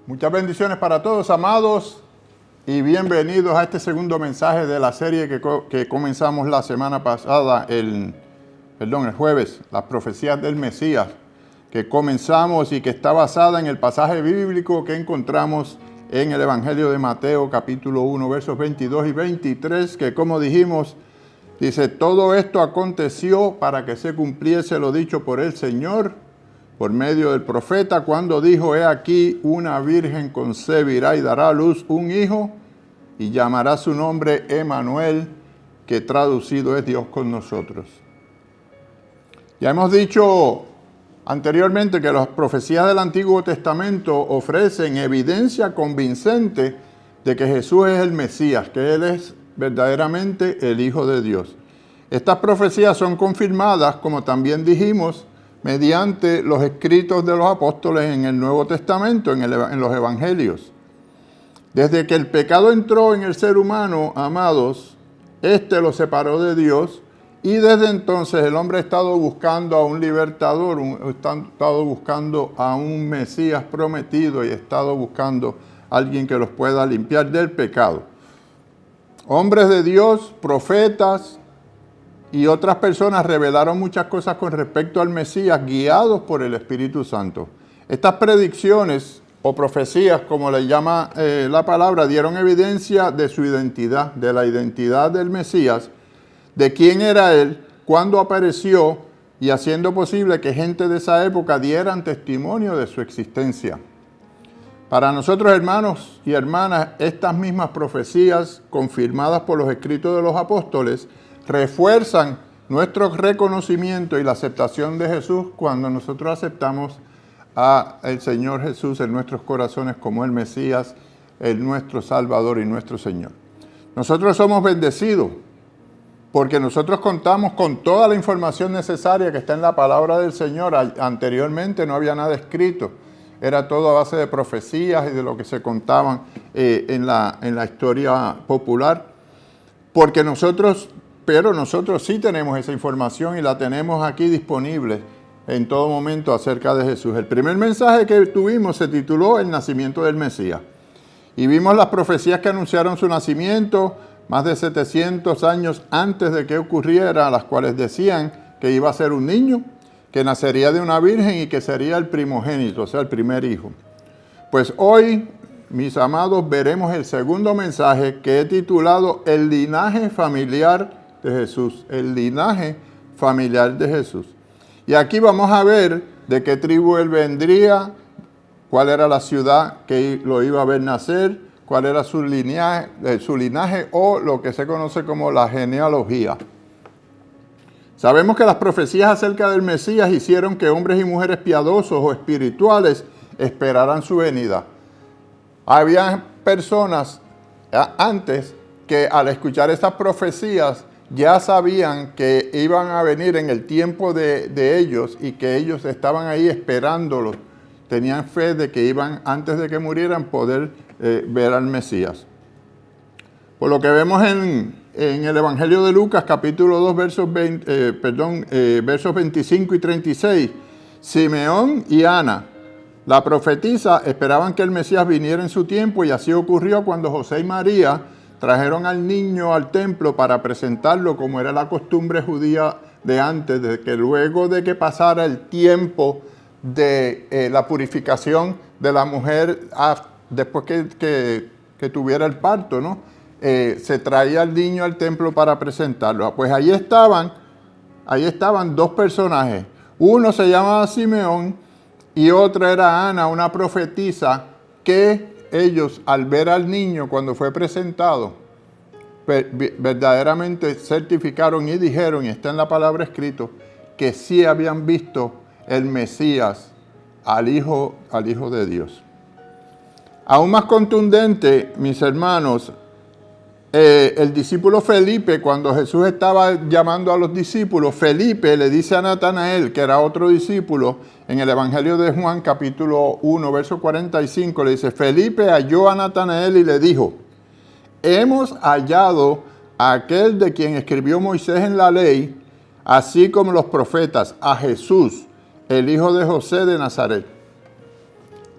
Muchas bendiciones para todos, amados, y bienvenidos a este segundo mensaje de la serie que comenzamos la semana pasada, el jueves, las profecías del Mesías, que comenzamos y que está basada en el pasaje bíblico que encontramos en el Evangelio de Mateo, capítulo 1, versos 22 y 23, que como dijimos, dice, todo esto aconteció para que se cumpliese lo dicho por el Señor, por medio del profeta, cuando dijo, he aquí, una virgen concebirá y dará a luz un hijo, y llamará su nombre Emmanuel, que traducido es Dios con nosotros. Ya hemos dicho anteriormente que las profecías del Antiguo Testamento ofrecen evidencia convincente de que Jesús es el Mesías, que Él es verdaderamente el Hijo de Dios. Estas profecías son confirmadas, como también dijimos, mediante los escritos de los apóstoles en el Nuevo Testamento, en los Evangelios. Desde que el pecado entró en el ser humano, amados, este lo separó de Dios, y desde entonces el hombre ha estado buscando a un libertador, ha estado buscando a un Mesías prometido y ha estado buscando a alguien que los pueda limpiar del pecado. Hombres de Dios, profetas y otras personas revelaron muchas cosas con respecto al Mesías, guiados por el Espíritu Santo. Estas predicciones o profecías, como le llama la palabra, dieron evidencia de su identidad, de la identidad del Mesías, de quién era Él, cuándo apareció y haciendo posible que gente de esa época dieran testimonio de su existencia. Para nosotros, hermanos y hermanas, estas mismas profecías, confirmadas por los escritos de los apóstoles, refuerzan nuestro reconocimiento y la aceptación de Jesús cuando nosotros aceptamos al Señor Jesús en nuestros corazones como el Mesías, el nuestro Salvador y nuestro Señor. Nosotros somos bendecidos porque nosotros contamos con toda la información necesaria que está en la palabra del Señor. Anteriormente no había nada escrito, era todo a base de profecías y de lo que se contaban en la historia popular, pero nosotros sí tenemos esa información y la tenemos aquí disponible en todo momento acerca de Jesús. El primer mensaje que tuvimos se tituló El nacimiento del Mesías. Y vimos las profecías que anunciaron su nacimiento más de 700 años antes de que ocurriera, las cuales decían que iba a ser un niño, que nacería de una virgen y que sería el primogénito, o sea, el primer hijo. Pues hoy, mis amados, veremos el segundo mensaje que he titulado El linaje familiar de Jesús, el linaje familiar de Jesús. Y aquí vamos a ver de qué tribu él vendría, cuál era la ciudad que lo iba a ver nacer, cuál era su linaje o lo que se conoce como la genealogía. Sabemos que las profecías acerca del Mesías hicieron que hombres y mujeres piadosos o espirituales esperaran su venida. Había personas antes que al escuchar estas profecías ya sabían que iban a venir en el tiempo de ellos y que ellos estaban ahí esperándolos. Tenían fe de que iban, antes de que murieran, poder ver al Mesías. Por lo que vemos en el Evangelio de Lucas, capítulo 2, versos 25 y 36, Simeón y Ana, la profetisa, esperaban que el Mesías viniera en su tiempo, y así ocurrió cuando José y María trajeron al niño al templo para presentarlo, como era la costumbre judía de antes, de que luego de que pasara el tiempo de la purificación de la mujer, después que tuviera el parto, ¿no? Se traía al niño al templo para presentarlo. Pues ahí estaban dos personajes. Uno se llamaba Simeón y otra era Ana, una profetisa, que ellos, al ver al niño cuando fue presentado, verdaderamente certificaron y dijeron, y está en la palabra escrito, que sí habían visto el Mesías, al Hijo de Dios. Aún más contundente, mis hermanos, el discípulo Felipe, cuando Jesús estaba llamando a los discípulos, Felipe le dice a Natanael, que era otro discípulo, en el Evangelio de Juan, capítulo 1, verso 45, le dice, Felipe halló a Natanael y le dijo, hemos hallado a aquel de quien escribió Moisés en la ley, así como los profetas, a Jesús, el hijo de José de Nazaret.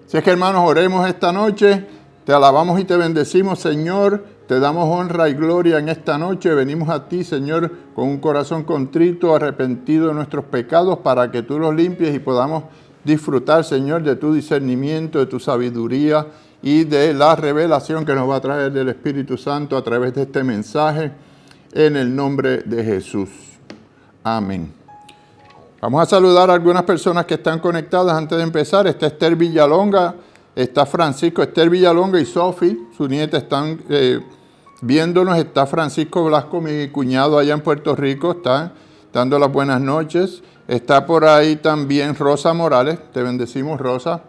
Así es que, hermanos, oremos esta noche. Te alabamos y te bendecimos, Señor. Te damos honra y gloria en esta noche. Venimos a ti, Señor, con un corazón contrito, arrepentido de nuestros pecados, para que tú los limpies y podamos disfrutar, Señor, de tu discernimiento, de tu sabiduría y de la revelación que nos va a traer del Espíritu Santo a través de este mensaje, en el nombre de Jesús. Amén. Vamos a saludar a algunas personas que están conectadas antes de empezar. Está Esther Villalonga, está Francisco, Esther Villalonga y Sofi, su nieta, están viéndonos. Está Francisco Blasco, mi cuñado allá en Puerto Rico, está dando las buenas noches. Está por ahí también Rosa Morales, te bendecimos, Rosa.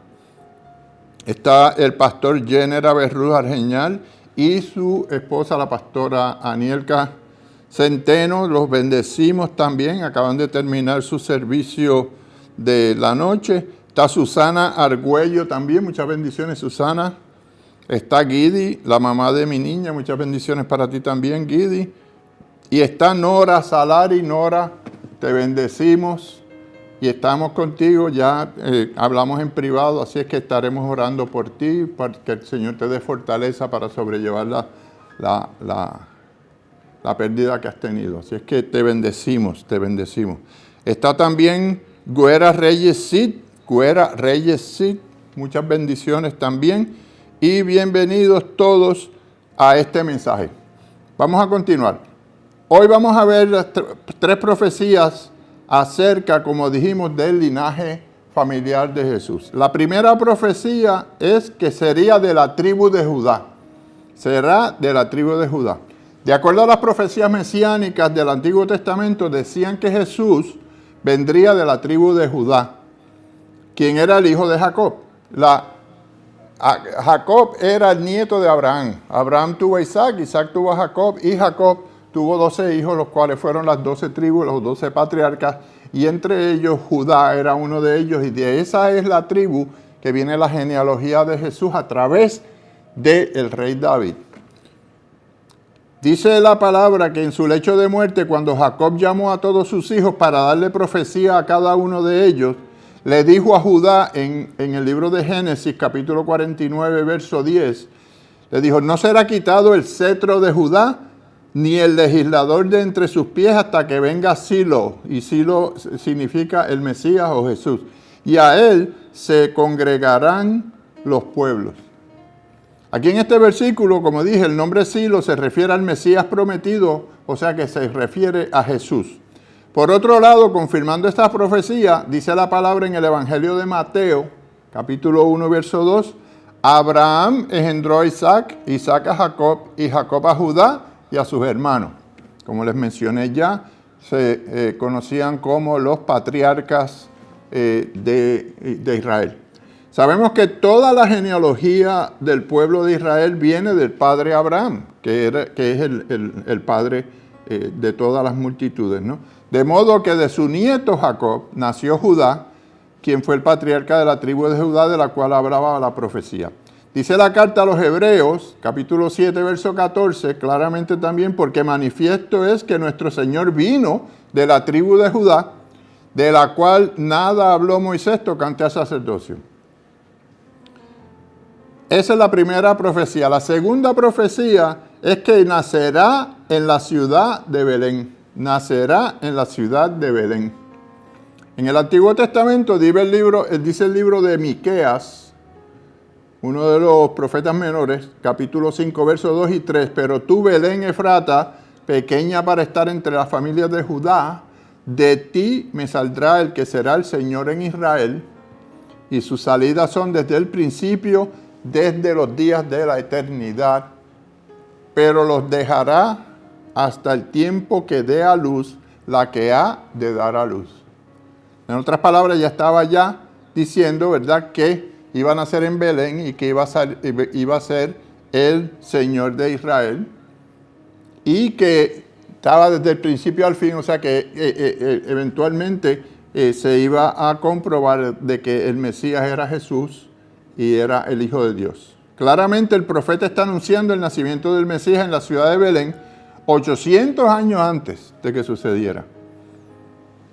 Está el pastor Jenner Berruz Argeñal y su esposa, la pastora Anielka Centeno. Los bendecimos también, acaban de terminar su servicio de la noche. Está Susana Argüello también, muchas bendiciones, Susana. Está Guidi, la mamá de mi niña, muchas bendiciones para ti también, Guidi. Y está Nora Salari. Nora, te bendecimos y estamos contigo. Ya hablamos en privado, así es que estaremos orando por ti, para que el Señor te dé fortaleza para sobrellevar la pérdida que has tenido. Así es que te bendecimos, te bendecimos. Está también Guera Reyes Cid, muchas bendiciones también. Y bienvenidos todos a este mensaje. Vamos a continuar. Hoy vamos a ver las tres profecías acerca, como dijimos, del linaje familiar de Jesús. La primera profecía es que sería de la tribu de Judá. Será de la tribu de Judá. De acuerdo a las profecías mesiánicas del Antiguo Testamento, decían que Jesús vendría de la tribu de Judá, quien era el hijo de Jacob. Jacob era el nieto de Abraham. Abraham tuvo a Isaac, Isaac tuvo a Jacob, y Jacob tuvo 12 hijos, los cuales fueron las 12 tribus, los 12 patriarcas, y entre ellos Judá era uno de ellos, y de esa es la tribu que viene la genealogía de Jesús a través del rey David. Dice la palabra que en su lecho de muerte, cuando Jacob llamó a todos sus hijos para darle profecía a cada uno de ellos, le dijo a Judá en el libro de Génesis, capítulo 49, verso 10, le dijo: no será quitado el cetro de Judá, ni el legislador de entre sus pies, hasta que venga Silo. Y Silo significa el Mesías o Jesús. Y a él se congregarán los pueblos. Aquí en este versículo, como dije, el nombre Silo se refiere al Mesías prometido, o sea que se refiere a Jesús. Por otro lado, confirmando esta profecía, dice la palabra en el Evangelio de Mateo, capítulo 1, verso 2, Abraham engendró a Isaac, Isaac a Jacob, y Jacob a Judá y a sus hermanos. Como les mencioné ya, se conocían como los patriarcas de Israel. Sabemos que toda la genealogía del pueblo de Israel viene del padre Abraham, que es el padre de todas las multitudes, ¿no? De modo que de su nieto Jacob nació Judá, quien fue el patriarca de la tribu de Judá, de la cual hablaba la profecía. Dice la carta a los Hebreos, capítulo 7, verso 14, claramente también, porque manifiesto es que nuestro Señor vino de la tribu de Judá, de la cual nada habló Moisés tocante al sacerdocio. Esa es la primera profecía. La segunda profecía es que nacerá en la ciudad de Belén. Nacerá en la ciudad de Belén. En el Antiguo Testamento dice el libro de Miqueas, uno de los profetas menores, capítulo 5, versos 2 y 3. Pero tú, Belén Efrata, pequeña para estar entre las familias de Judá, de ti me saldrá el que será el Señor en Israel, y sus salidas son desde el principio, desde los días de la eternidad, pero los dejará hasta el tiempo que dé a luz la que ha de dar a luz. En otras palabras, ya estaba ya diciendo, ¿verdad?, que iba a nacer en Belén y que iba a ser el Señor de Israel, y que estaba desde el principio al fin, o sea que eventualmente se iba a comprobar de que el Mesías era Jesús y era el Hijo de Dios. Claramente el profeta está anunciando el nacimiento del Mesías en la ciudad de Belén 800 años antes de que sucediera.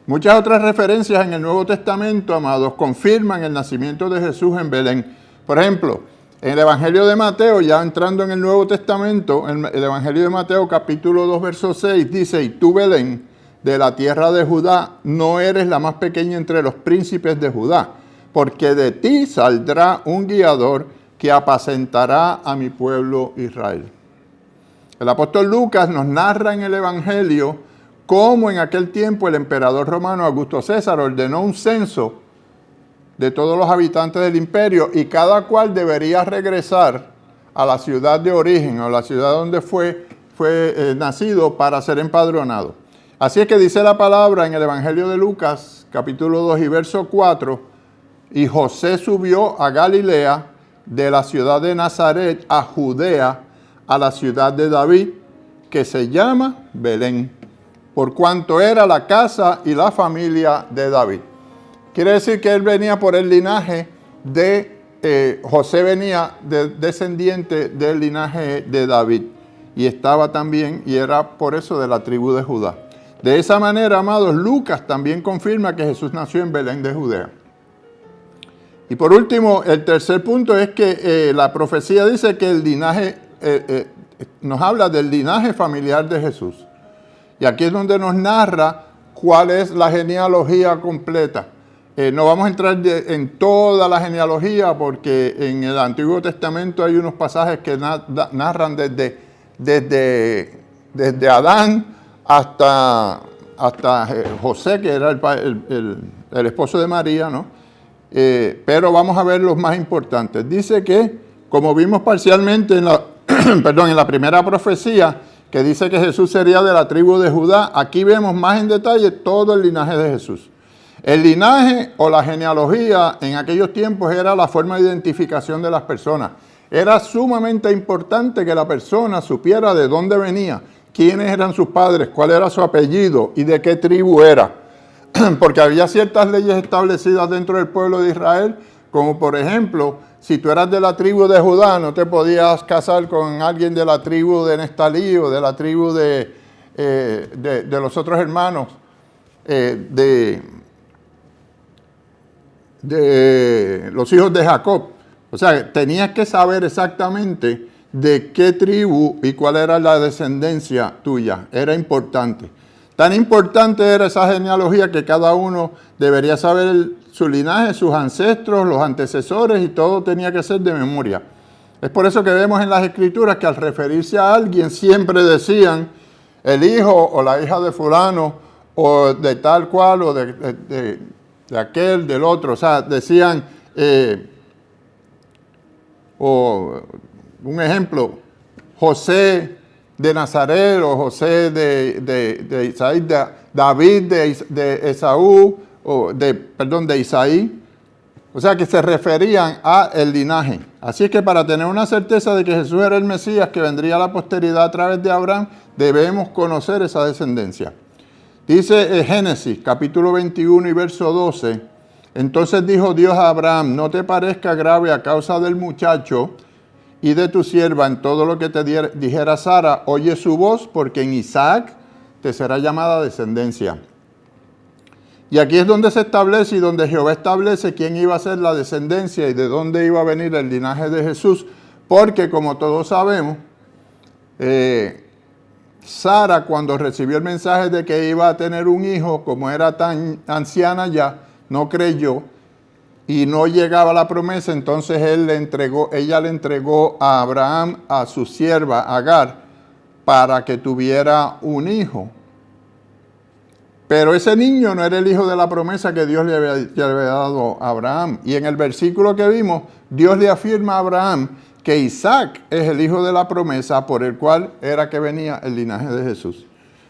Muchas otras referencias en el Nuevo Testamento, amados, confirman el nacimiento de Jesús en Belén. Por ejemplo, en el Evangelio de Mateo, ya entrando en el Nuevo Testamento, el Evangelio de Mateo capítulo 2, verso 6, dice: y tú, Belén, de la tierra de Judá, no eres la más pequeña entre los príncipes de Judá, porque de ti saldrá un guiador que apacentará a mi pueblo Israel. El apóstol Lucas nos narra en el Evangelio cómo en aquel tiempo el emperador romano Augusto César ordenó un censo de todos los habitantes del imperio y cada cual debería regresar a la ciudad de origen o la ciudad donde fue nacido para ser empadronado. Así es que dice la palabra en el Evangelio de Lucas, capítulo 2 y verso 4, y José subió a Galilea de la ciudad de Nazaret a Judea, a la ciudad de David, que se llama Belén, por cuanto era la casa y la familia de David. Quiere decir que él venía por el linaje de, José venía descendiente del linaje de David, y estaba también, y era por eso de la tribu de Judá. De esa manera, amados, Lucas también confirma que Jesús nació en Belén de Judea. Y por último, el tercer punto es que la profecía dice que el linaje, nos habla del linaje familiar de Jesús. Y aquí es donde nos narra cuál es la genealogía completa. No vamos a entrar en toda la genealogía porque en el Antiguo Testamento hay unos pasajes que narran desde Adán hasta José, que era el esposo de María, ¿no? Pero vamos a ver los más importantes. Dice que, como vimos parcialmente en la primera profecía, que dice que Jesús sería de la tribu de Judá, aquí vemos más en detalle todo el linaje de Jesús. El linaje o la genealogía en aquellos tiempos era la forma de identificación de las personas. Era sumamente importante que la persona supiera de dónde venía, quiénes eran sus padres, cuál era su apellido y de qué tribu era. Porque había ciertas leyes establecidas dentro del pueblo de Israel, como por ejemplo, si tú eras de la tribu de Judá, no te podías casar con alguien de la tribu de Neftalí o de la tribu de los otros hermanos de los hijos de Jacob. O sea, tenías que saber exactamente de qué tribu y cuál era la descendencia tuya. Era importante. Tan importante era esa genealogía que cada uno debería saber su linaje, sus ancestros, los antecesores, y todo tenía que ser de memoria. Es por eso que vemos en las Escrituras que al referirse a alguien siempre decían el hijo o la hija de fulano o de tal cual o de aquel, del otro. O sea, decían, o un ejemplo, José de Nazaret o José de Isaí, David de Esaú, de Isaí. O sea, que se referían a el linaje. Así es que para tener una certeza de que Jesús era el Mesías que vendría a la posteridad a través de Abraham, debemos conocer esa descendencia. Dice Génesis, capítulo 21 y verso 12, entonces dijo Dios a Abraham, no te parezca grave a causa del muchacho y de tu sierva en todo lo que te dijera Sara, oye su voz, porque en Isaac te será llamada descendencia. Y aquí es donde se establece y donde Jehová establece quién iba a ser la descendencia y de dónde iba a venir el linaje de Jesús, porque como todos sabemos, Sara, cuando recibió el mensaje de que iba a tener un hijo, como era tan anciana ya, no creyó y no llegaba la promesa, entonces ella le entregó a Abraham a su sierva Agar para que tuviera un hijo. Pero ese niño no era el hijo de la promesa que Dios le había dado a Abraham. Y en el versículo que vimos, Dios le afirma a Abraham que Isaac es el hijo de la promesa por el cual era que venía el linaje de Jesús.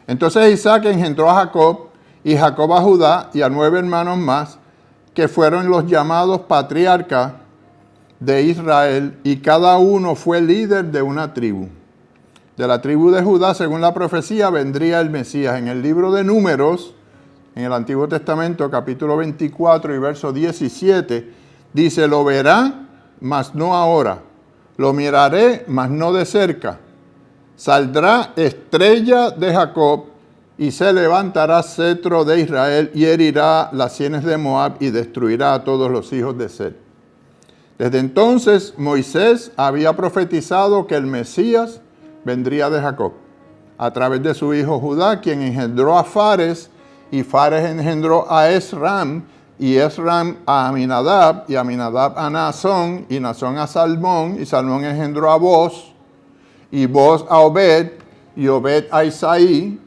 Entonces Isaac engendró a Jacob y Jacob a Judá y a 9 hermanos más, que fueron los llamados patriarcas de Israel, y cada uno fue líder de una tribu. De la tribu de Judá, según la profecía, vendría el Mesías. En el libro de Números, en el Antiguo Testamento, capítulo 24 y verso 17, dice, lo verá, mas no ahora. Lo miraré, mas no de cerca. Saldrá estrella de Jacob y se levantará cetro de Israel y herirá las sienes de Moab y destruirá a todos los hijos de Set. Desde entonces Moisés había profetizado que el Mesías vendría de Jacob, a través de su hijo Judá, quien engendró a Fares, y Fares engendró a Esram, y Esram a Aminadab, y Aminadab a Naasón, y Naasón a Salmón, y Salmón engendró a Boz, y Boz a Obed, y Obed a Isaí,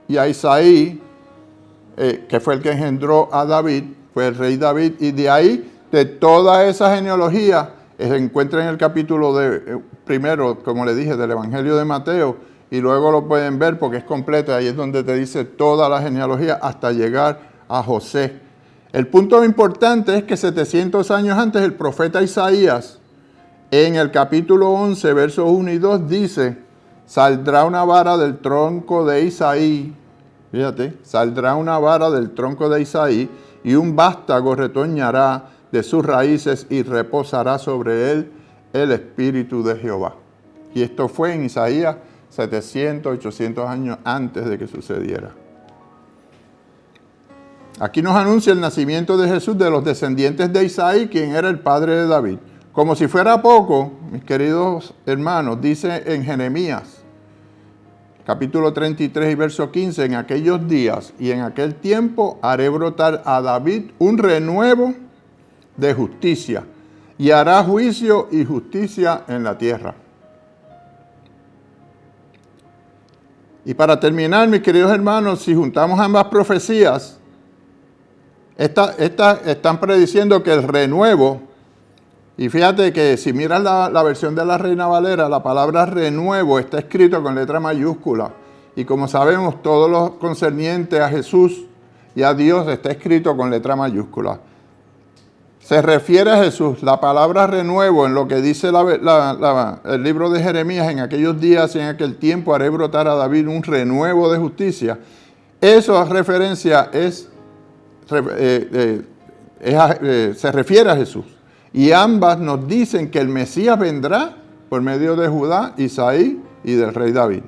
y a Isaí, que fue el que engendró a David, fue el rey David, y de ahí, de toda esa genealogía, se encuentra en el capítulo primero, como le dije, del Evangelio de Mateo, y luego lo pueden ver porque es completo, ahí es donde te dice toda la genealogía hasta llegar a José. El punto importante es que 700 años antes el profeta Isaías, en el capítulo 11, versos 1 y 2, dice, saldrá una vara del tronco de Isaí, fíjate, saldrá una vara del tronco de Isaí, y un vástago retoñará de sus raíces y reposará sobre él el espíritu de Jehová. Y esto fue en Isaías 700, 800 años antes de que sucediera. Aquí nos anuncia el nacimiento de Jesús de los descendientes de Isaí, quien era el padre de David. Como si fuera poco, mis queridos hermanos, dice en Jeremías, capítulo 33 y verso 15, en aquellos días y en aquel tiempo haré brotar a David un renuevo de justicia, y hará juicio y justicia en la tierra. Y para terminar, mis queridos hermanos, si juntamos ambas profecías, estas están prediciendo que el renuevo, y fíjate que si miras la versión de la Reina Valera, la palabra renuevo está escrito con letra mayúscula. Y como sabemos, todo lo concerniente a Jesús y a Dios está escrito con letra mayúscula. Se refiere a Jesús. La palabra renuevo, en lo que dice el libro de Jeremías, en aquellos días y en aquel tiempo haré brotar a David un renuevo de justicia. Esa referencia se refiere a Jesús. Y ambas nos dicen que el Mesías vendrá por medio de Judá, Isaí y del rey David.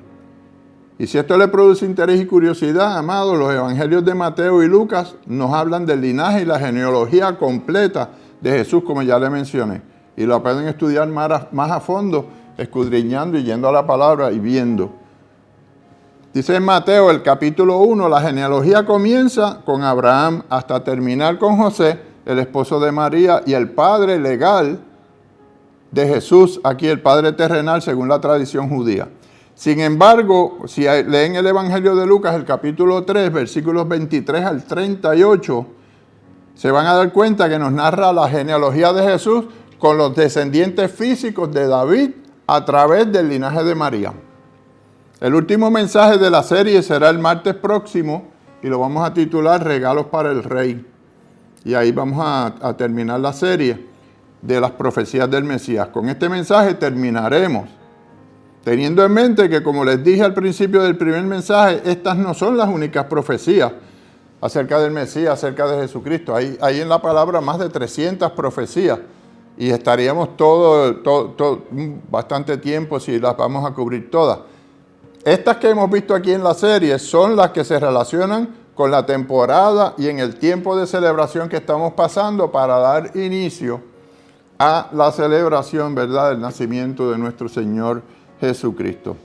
Y si esto le produce interés y curiosidad, amados, los evangelios de Mateo y Lucas nos hablan del linaje y la genealogía completa de Jesús, como ya le mencioné. Y lo pueden estudiar más a fondo, escudriñando y yendo a la palabra y viendo. Dice en Mateo, el capítulo 1, la genealogía comienza con Abraham hasta terminar con José, el esposo de María, y el padre legal de Jesús, aquí el padre terrenal según la tradición judía. Sin embargo, si leen el Evangelio de Lucas, el capítulo 3, versículos 23 al 38, se van a dar cuenta que nos narra la genealogía de Jesús con los descendientes físicos de David a través del linaje de María. El último mensaje de la serie será el martes próximo y lo vamos a titular Regalos para el Rey. Y ahí vamos a terminar la serie de las profecías del Mesías. Con este mensaje terminaremos, teniendo en mente que, como les dije al principio del primer mensaje, estas no son las únicas profecías acerca del Mesías, acerca de Jesucristo. Hay en la palabra más de 300 profecías y estaríamos bastante tiempo si las vamos a cubrir todas. Estas que hemos visto aquí en la serie son las que se relacionan con la temporada y en el tiempo de celebración que estamos pasando para dar inicio a la celebración, ¿verdad?, del nacimiento de nuestro Señor Jesucristo.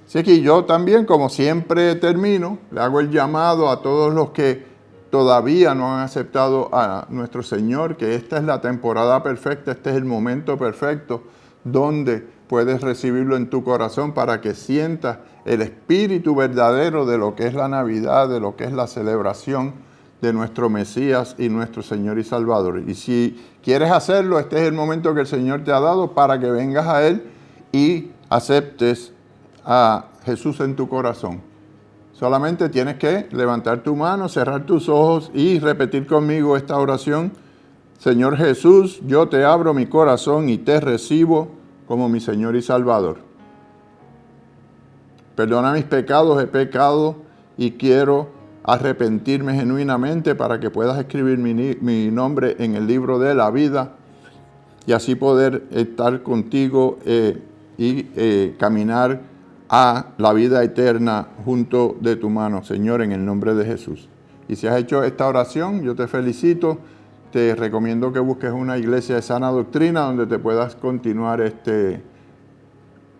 Así que yo también, como siempre termino, le hago el llamado a todos los que todavía no han aceptado a nuestro Señor, que esta es la temporada perfecta, este es el momento perfecto donde puedes recibirlo en tu corazón para que sientas el espíritu verdadero de lo que es la Navidad, de lo que es la celebración de nuestro Mesías y nuestro Señor y Salvador. Y si quieres hacerlo, este es el momento que el Señor te ha dado para que vengas a Él y aceptes a Jesús en tu corazón. Solamente tienes que levantar tu mano, cerrar tus ojos y repetir conmigo esta oración. Señor Jesús, yo te abro mi corazón y te recibo como mi Señor y Salvador. Perdona mis pecados, he pecado y quiero arrepentirme genuinamente para que puedas escribir mi nombre en el libro de la vida y así poder estar contigo y caminar a la vida eterna junto de tu mano, Señor, en el nombre de Jesús. Y si has hecho esta oración, yo te felicito. te recomiendo que busques una iglesia de sana doctrina donde te puedas continuar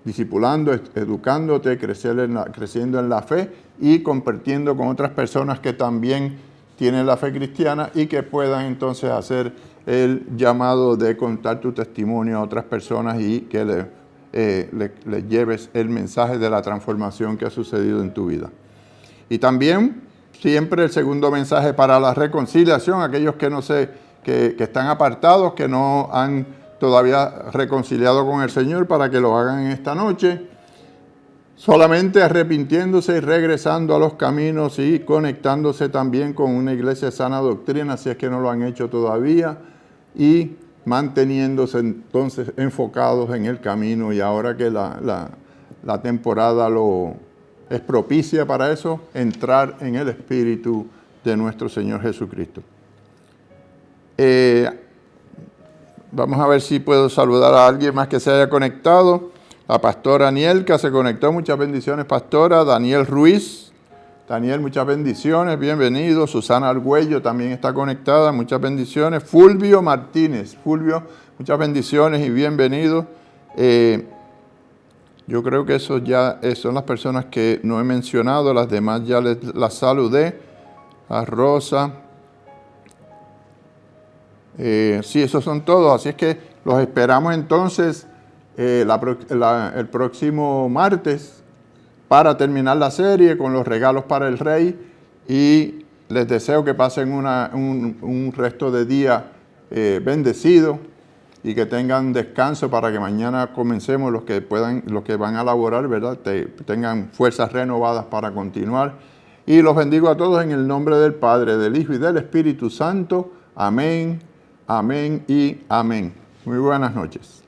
discipulando, educándote, creciendo en la fe y compartiendo con otras personas que también tienen la fe cristiana y que puedan entonces hacer el llamado de contar tu testimonio a otras personas y que le lleves el mensaje de la transformación que ha sucedido en tu vida. Y también siempre el segundo mensaje para la reconciliación, aquellos que están apartados, que no han todavía reconciliado con el Señor, para que lo hagan en esta noche, solamente arrepintiéndose y regresando a los caminos y conectándose también con una iglesia de sana doctrina, si es que no lo han hecho todavía, y manteniéndose entonces enfocados en el camino. Y ahora que la temporada es propicia para eso, entrar en el Espíritu de nuestro Señor Jesucristo. Vamos a ver si puedo saludar a alguien más que se haya conectado. La pastora Anielka se conectó. Muchas bendiciones, pastora. Daniel Ruiz. Daniel, muchas bendiciones. Bienvenido. Susana Argüello también está conectada. Muchas bendiciones. Fulvio Martínez. Fulvio, muchas bendiciones y bienvenido. Yo creo que esos ya son las personas que no he mencionado. Las demás ya las saludé. A Rosa. Sí, esos son todos. Así es que los esperamos entonces el próximo martes para terminar la serie con los regalos para el Rey, y les deseo que pasen un resto de día bendecido y que tengan descanso para que mañana comencemos, los que van a laborar, ¿verdad? Tengan fuerzas renovadas para continuar. Y los bendigo a todos en el nombre del Padre, del Hijo y del Espíritu Santo. Amén, amén y amén. Muy buenas noches.